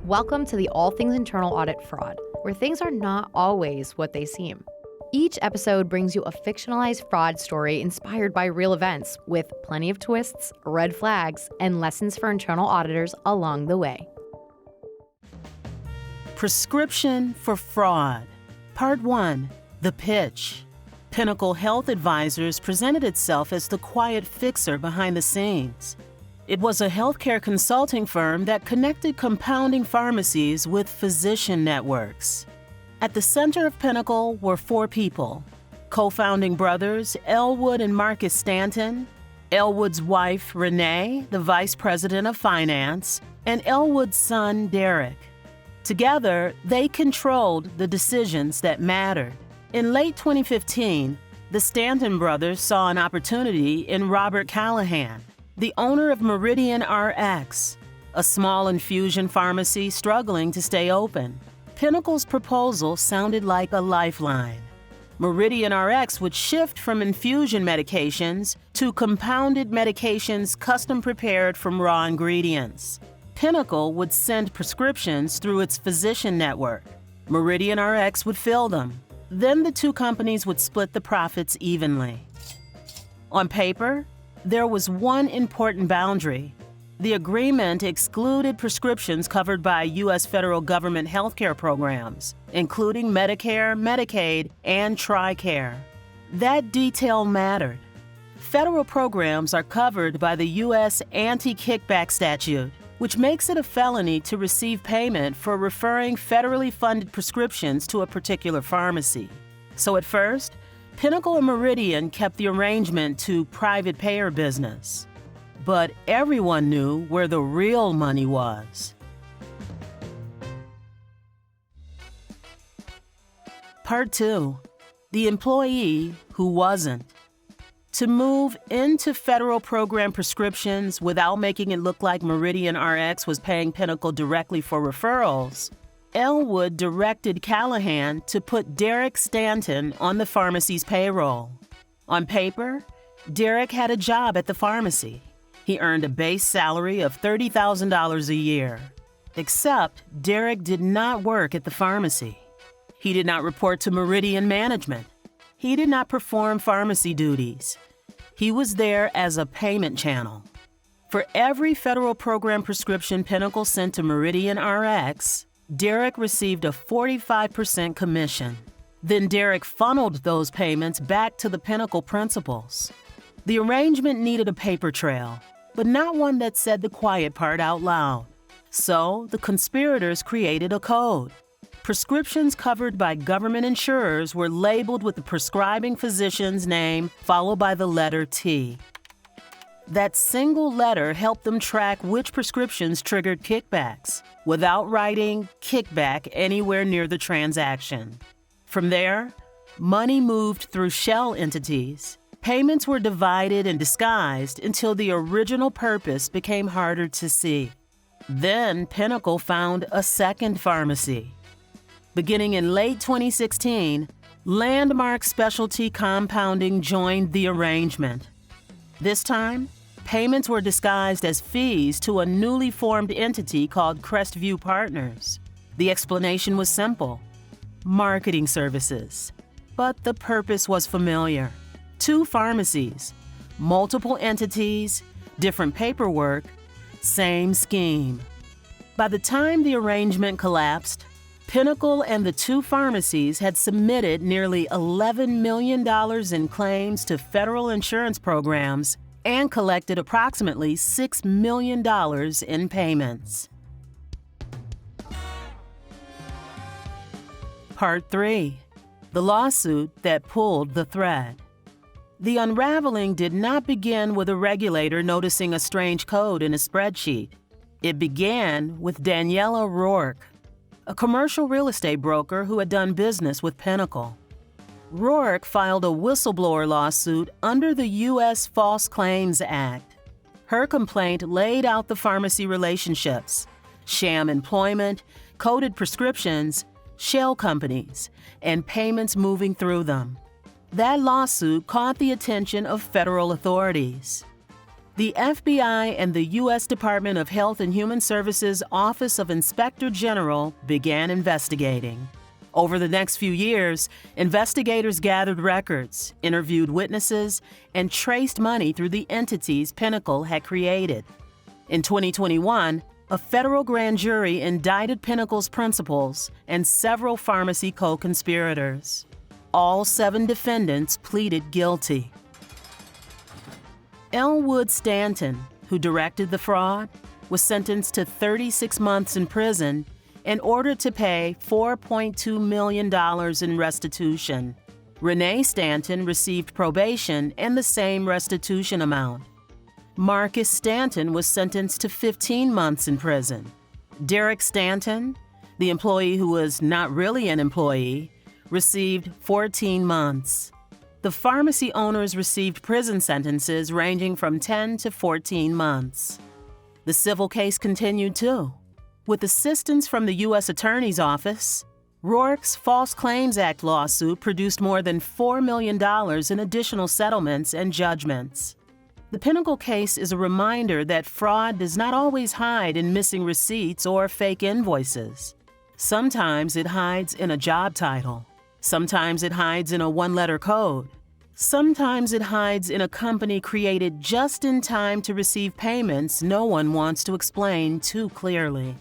Welcome to the All Things Internal Audit Fraud, where things are not always what they seem. Each episode brings you a fictionalized fraud story inspired by real events, with plenty of twists, red flags, and lessons for internal auditors along the way. Prescription for Fraud. Part 1. The Pitch. Pinnacle Health Advisors presented itself as the quiet fixer behind the scenes. It was a healthcare consulting firm that connected compounding pharmacies with physician networks. At the center of Pinnacle were 4 people: co-founding brothers Elwood and Marcus Stanton, Elwood's wife Renee, the vice president of finance, and Elwood's son Derek. Together, they controlled the decisions that mattered. In late 2015, the Stanton brothers saw an opportunity in Robert Callahan, the owner of Meridian RX, a small infusion pharmacy struggling to stay open. Pinnacle's proposal sounded like a lifeline. Meridian RX would shift from infusion medications to compounded medications custom prepared from raw ingredients. Pinnacle would send prescriptions through its physician network. Meridian RX would fill them. Then the 2 companies would split the profits evenly. On paper, there was one important boundary. The agreement excluded prescriptions covered by U.S. federal government healthcare programs, including Medicare, Medicaid, and TRICARE. That detail mattered. Federal programs are covered by the U.S. anti-kickback statute, which makes it a felony to receive payment for referring federally funded prescriptions to a particular pharmacy. So at first, Pinnacle and Meridian kept the arrangement to private payer business. But everyone knew where the real money was. Part 2. The employee who wasn't. To move into federal program prescriptions without making it look like Meridian RX was paying Pinnacle directly for referrals, Elwood directed Callahan to put Derek Stanton on the pharmacy's payroll. On paper, Derek had a job at the pharmacy. He earned a base salary of $30,000 a year. Except Derek did not work at the pharmacy. He did not report to Meridian management. He did not perform pharmacy duties. He was there as a payment channel. For every federal program prescription Pinnacle sent to Meridian RX, Derek received a 45% commission. Then Derek funneled those payments back to the Pinnacle principals. The arrangement needed a paper trail, but not one that said the quiet part out loud. So the conspirators created a code. Prescriptions covered by government insurers were labeled with the prescribing physician's name followed by the letter T. That single letter helped them track which prescriptions triggered kickbacks without writing kickback anywhere near the transaction. From there, money moved through shell entities. Payments were divided and disguised until the original purpose became harder to see. Then Pinnacle found a second pharmacy. Beginning in late 2016, Landmark Specialty Compounding joined the arrangement. This time, payments were disguised as fees to a newly formed entity called Crestview Partners. The explanation was simple: marketing services. But the purpose was familiar. 2 pharmacies, multiple entities, different paperwork, same scheme. By the time the arrangement collapsed, Pinnacle and the 2 pharmacies had submitted nearly $11 million in claims to federal insurance programs and collected approximately $6 million in payments. Part 3. The lawsuit that pulled the thread. The unraveling did not begin with a regulator noticing a strange code in a spreadsheet. It began with Daniela Rourke, a commercial real estate broker who had done business with Pinnacle. Rourke filed a whistleblower lawsuit under the U.S. False Claims Act. Her complaint laid out the pharmacy relationships, sham employment, coded prescriptions, shell companies, and payments moving through them. That lawsuit caught the attention of federal authorities. The FBI and the U.S. Department of Health and Human Services Office of Inspector General began investigating. Over the next few years, investigators gathered records, interviewed witnesses, and traced money through the entities Pinnacle had created. In 2021, a federal grand jury indicted Pinnacle's principals and several pharmacy co-conspirators. All 7 defendants pleaded guilty. Elwood Stanton, who directed the fraud, was sentenced to 36 months in prison and ordered to pay $4.2 million in restitution. Renee Stanton received probation and the same restitution amount. Marcus Stanton was sentenced to 15 months in prison. Derek Stanton, the employee who was not really an employee, received 14 months. The pharmacy owners received prison sentences ranging from 10 to 14 months. The civil case continued too. With assistance from the U.S. Attorney's Office, Rourke's False Claims Act lawsuit produced more than $4 million in additional settlements and judgments. The Pinnacle case is a reminder that fraud does not always hide in missing receipts or fake invoices. Sometimes it hides in a job title. Sometimes it hides in a one-letter code. Sometimes it hides in a company created just in time to receive payments no one wants to explain too clearly.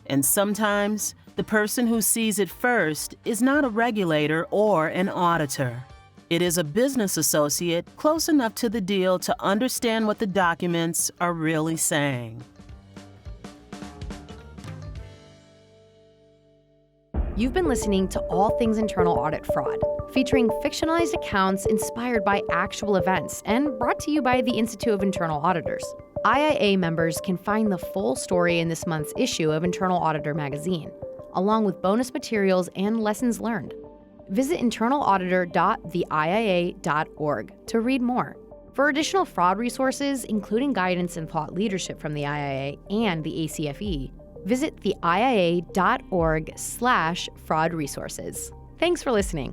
And sometimes the person who sees it first is not a regulator or an auditor. It is a business associate close enough to the deal to understand what the documents are really saying. You've been listening to All Things Internal Audit Fraud, featuring fictionalized accounts inspired by actual events and brought to you by the Institute of Internal Auditors. IIA members can find the full story in this month's issue of Internal Auditor magazine, along with bonus materials and lessons learned. Visit internalauditor.theiia.org to read more. For additional fraud resources, including guidance and thought leadership from the IIA and the ACFE, visit theiia.org/fraud resources. Thanks for listening.